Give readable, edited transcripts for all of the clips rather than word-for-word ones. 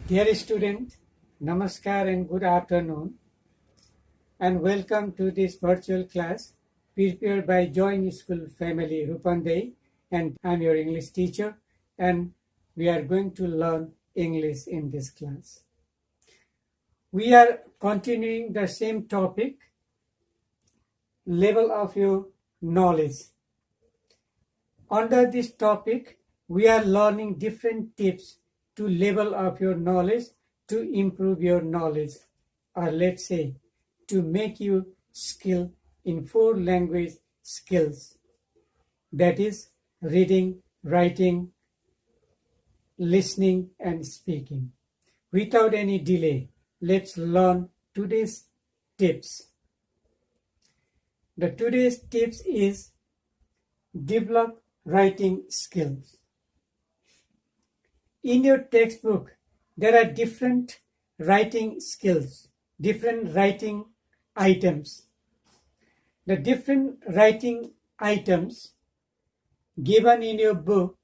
Dear student, Namaskar and good afternoon, and welcome to this virtual class prepared by Join School Family Rupandehi, and I'm your English teacher, and we are going to learn English in this class. We are continuing the same topic, level of your knowledge. Under this topic, we are learning different tips to level up your knowledge, to improve your knowledge, or let's say, to make you skilled in 4 language skills. That is reading, writing, listening, and speaking. Without any delay, let's learn today's tips. The today's tips is develop writing skills. In your textbook, there are different writing skills, different writing items. The different writing items given in your book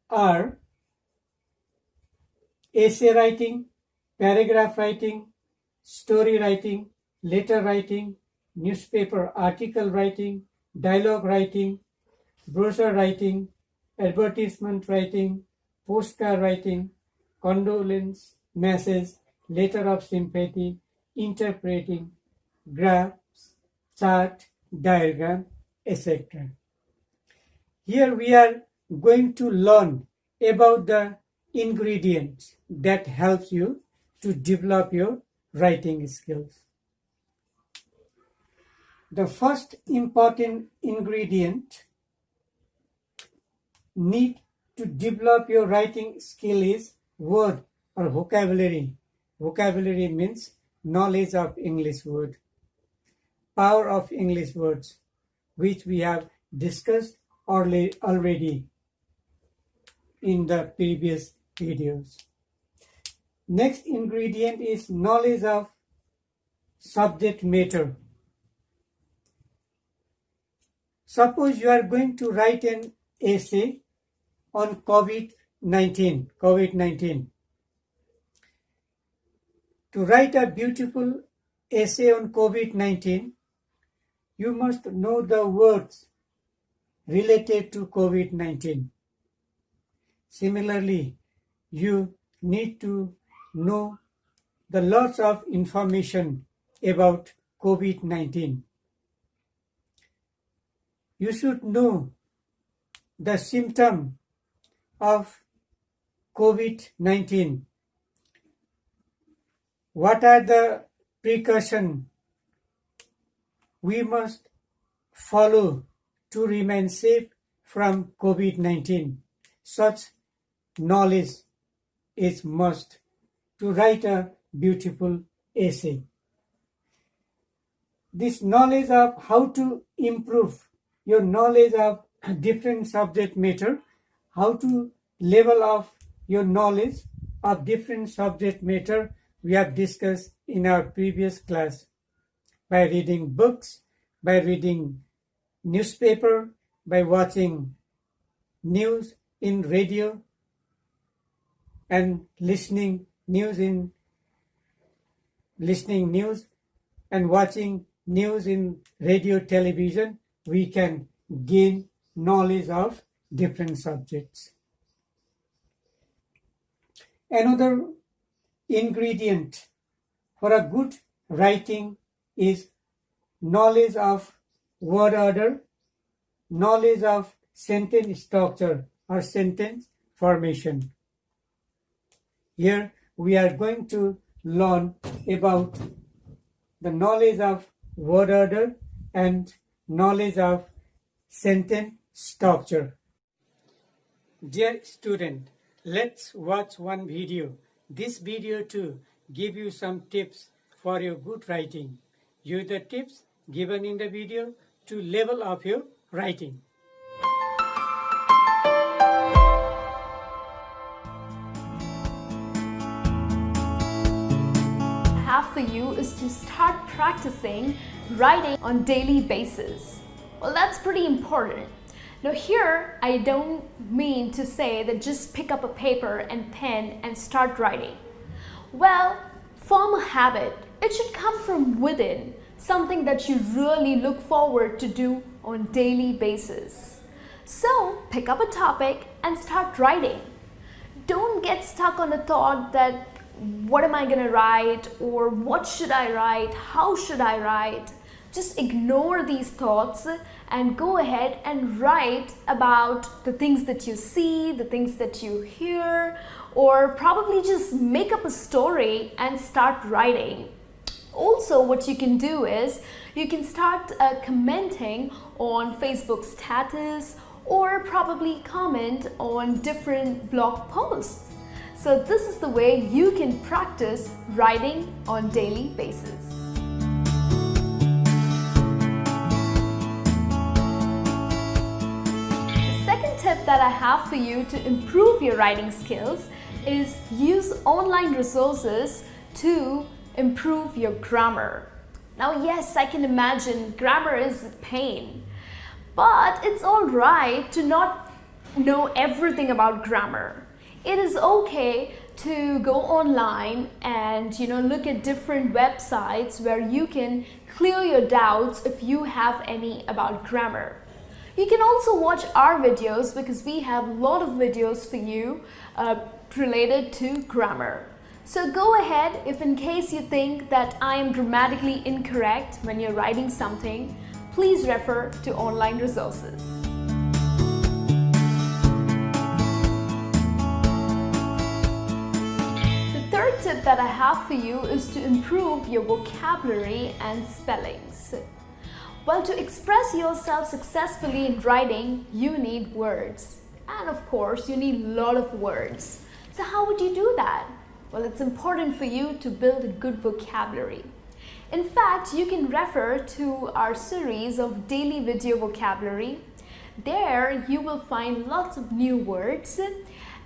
are essay writing, paragraph writing, story writing, letter writing, newspaper article writing, dialogue writing, brochure writing, advertisement writing, postcard writing, condolence message, letter of sympathy, interpreting, graphs, chart, diagram, etc. Here we are going to learn about the ingredients that helps you to develop your writing skills. The first important ingredient need to develop your writing skill is word or vocabulary. Vocabulary means knowledge of English word, power of English words, which we have discussed already in the previous videos. Next ingredient is knowledge of subject matter. Suppose you are going to write an essay on COVID-19. To write a beautiful essay on COVID-19, you must know the words related to COVID-19. Similarly, you need to know the lots of information about COVID-19. You should know the symptom of COVID-19. What are the precautions we must follow to remain safe from COVID-19? Such knowledge is must to write a beautiful essay. This knowledge of how to improve your knowledge of different subject matter, how to level up your knowledge of different subject matter, we have discussed in our previous class by reading books, by reading newspaper, by watching news in radio and listening news and watching news in radio, television. We can gain knowledge of different subjects. Another ingredient for a good writing is knowledge of word order, knowledge of sentence structure or sentence formation. Here we are going to learn about the knowledge of word order and knowledge of sentence structure. Dear student, let's watch one video. This video too give you some tips for your good writing. Use the tips given in the video to level up your writing. Have for you is to start practicing writing on daily basis. Well, that's pretty important. Now here, I don't mean to say that just pick up a paper and pen and start writing. Well, form a habit. It should come from within, something that you really look forward to do on a daily basis. So pick up a topic and start writing. Don't get stuck on a thought that what am I going to write, or what should I write, how should I write. Just ignore these thoughts and go ahead and write about the things that you see, the things that you hear, or probably just make up a story and start writing. Also, what you can do is you can start commenting on Facebook status, or probably comment on different blog posts. So this is the way you can practice writing on daily basis. The second tip that I have for you to improve your writing skills is use online resources to improve your grammar. Now yes, I can imagine grammar is a pain. But it's all right to not know everything about grammar. It is okay to go online and look at different websites where you can clear your doubts if you have any about grammar. You can also watch our videos because we have a lot of videos for you related to grammar. So go ahead if in case you think that I am grammatically incorrect when you're writing something, please refer to online resources. The third tip that I have for you is to improve your vocabulary and spellings. Well, to express yourself successfully in writing, you need words. And of course, you need a lot of words. So how would you do that? Well, it's important for you to build a good vocabulary. In fact, you can refer to our series of daily video vocabulary. There you will find lots of new words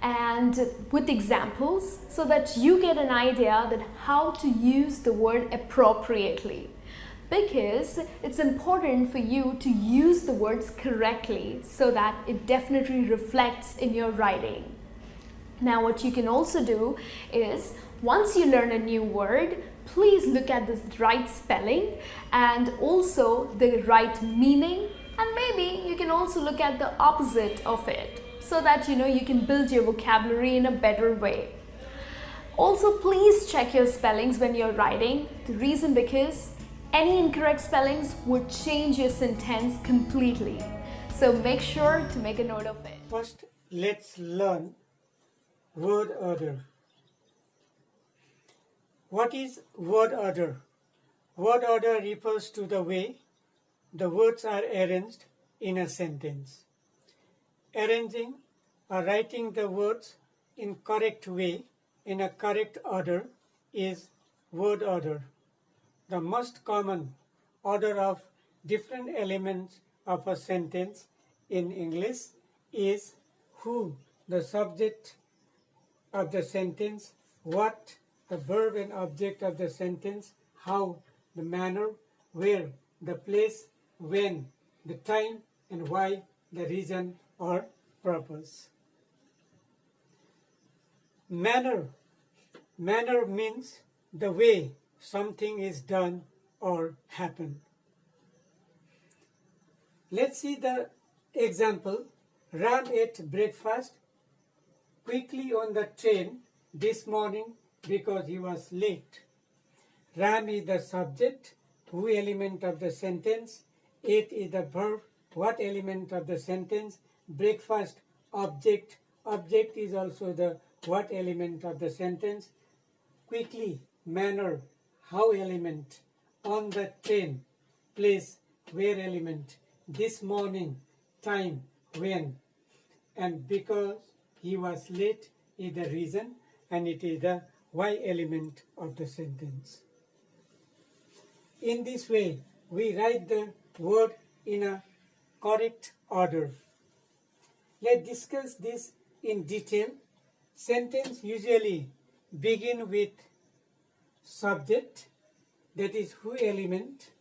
and with examples so that you get an idea that how to use the word appropriately. Because it's important for you to use the words correctly so that it definitely reflects in your writing. Now what you can also do is once you learn a new word, please look at the right spelling and also the right meaning, and maybe you can also look at the opposite of it so that you can build your vocabulary in a better way. Also, please check your spellings when you're writing. The reason because any incorrect spellings would change your sentence completely. So make sure to make a note of it. First, let's learn word order. What is word order? Word order refers to the way the words are arranged in a sentence. Arranging or writing the words in correct way, in a correct order, is word order. The most common order of different elements of a sentence in English is who, the subject of the sentence, what, the verb and object of the sentence, how, the manner, where, the place, when, the time, and why, the reason or purpose. Manner. Manner means the way something is done or happened. Let's see the example. Ram ate breakfast quickly on the train this morning because he was late. Ram is the subject, who element of the sentence, ate is the verb, what element of the sentence, breakfast, object, object is also the what element of the sentence, quickly, manner, how element, on the train, place, where element, this morning, time, when, and because he was late is the reason, and it is the why element of the sentence. In this way, we write the word in a correct order. Let's discuss this in detail. Sentence usually begin with subject, that is who element,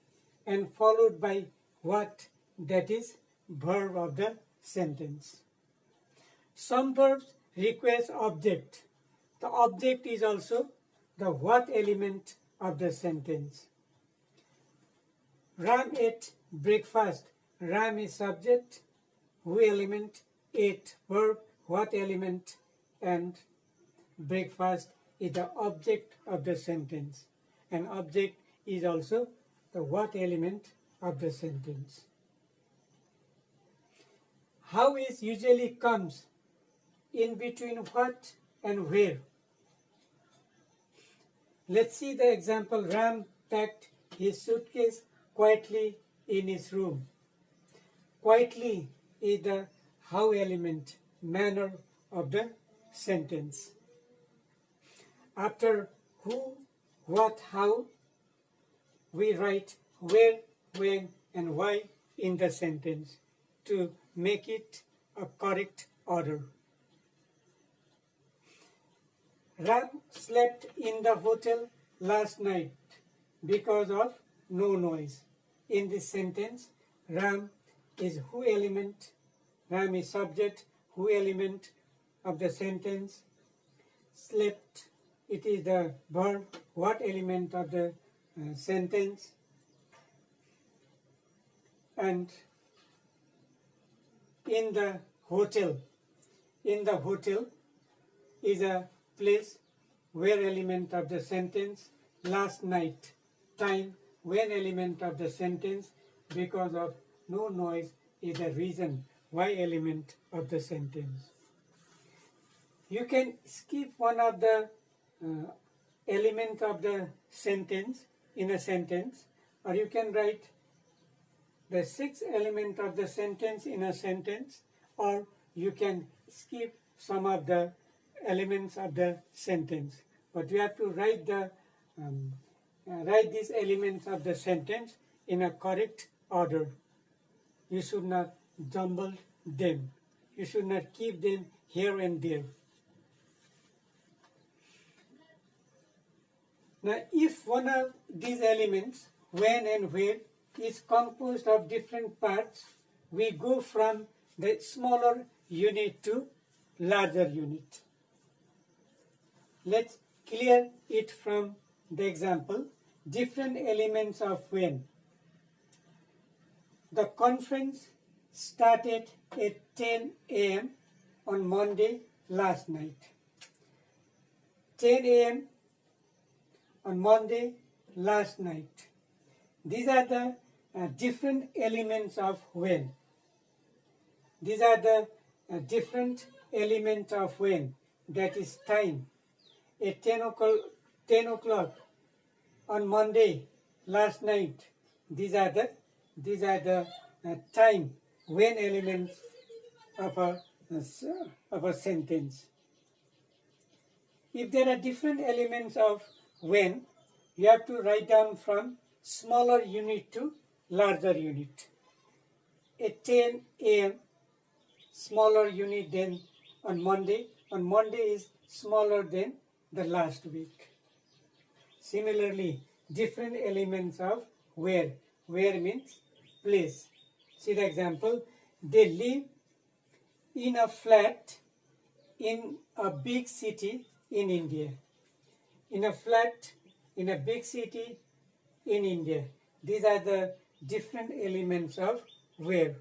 and followed by what, that is verb of the sentence. Some verbs require object. The object is also the what element of the sentence. Ram ate breakfast. Ram is subject, who element, ate verb, what element, and breakfast is the object of the sentence. An object is also the what element of the sentence. How is usually comes in between what and where. Let's see the example. Ram packed his suitcase quietly in his room. Quietly is the how element, manner of the sentence. After who, what, how, we write where, when, and why in the sentence to make it a correct order. Ram slept in the hotel last night because of no noise. In this sentence, Ram is who element, Ram is subject, who element of the sentence, slept, it is the verb, what element of the sentence, and in the hotel is a place, where element of the sentence, last night, time, when element of the sentence, because of no noise is the reason, why element of the sentence. You can skip one of the element of the sentence in a sentence, or you can write the sixth element of the sentence in a sentence, or you can skip some of the elements of the sentence. But you have to write these elements of the sentence in a correct order. You should not jumble them. You should not keep them here and there. Now, if one of these elements, when and where, is composed of different parts, we go from the smaller unit to larger unit. Let's clear it from the example. Different elements of when. The conference started at 10 a.m. on Monday last night. 10 a.m. on Monday last night. These are the different elements of when. These are the different elements of when. That is time. At 10 o'clock on Monday last night. These are the time, when elements of a sentence. If there are different elements of when, you have to write down from smaller unit to larger unit. At 10 a.m., smaller unit than on Monday. On Monday is smaller than the last week. Similarly, different elements of where. Where means place. See the example. They live in a flat in a big city in India. In a flat in a big city in India. These are the different elements of where.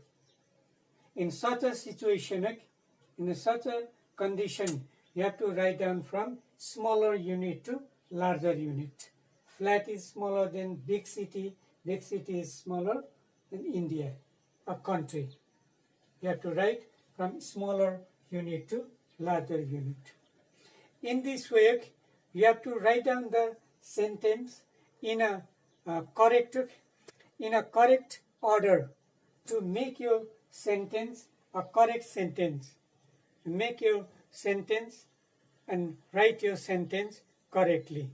In such a situation, in such a condition, you have to write down from smaller unit to larger unit. Flat is smaller than big city. Big city is smaller than India, a country. You have to write from smaller unit to larger unit. In this way, you have to write down the sentence in a correct order to make your sentence a correct sentence. Make your sentence and write your sentence correctly.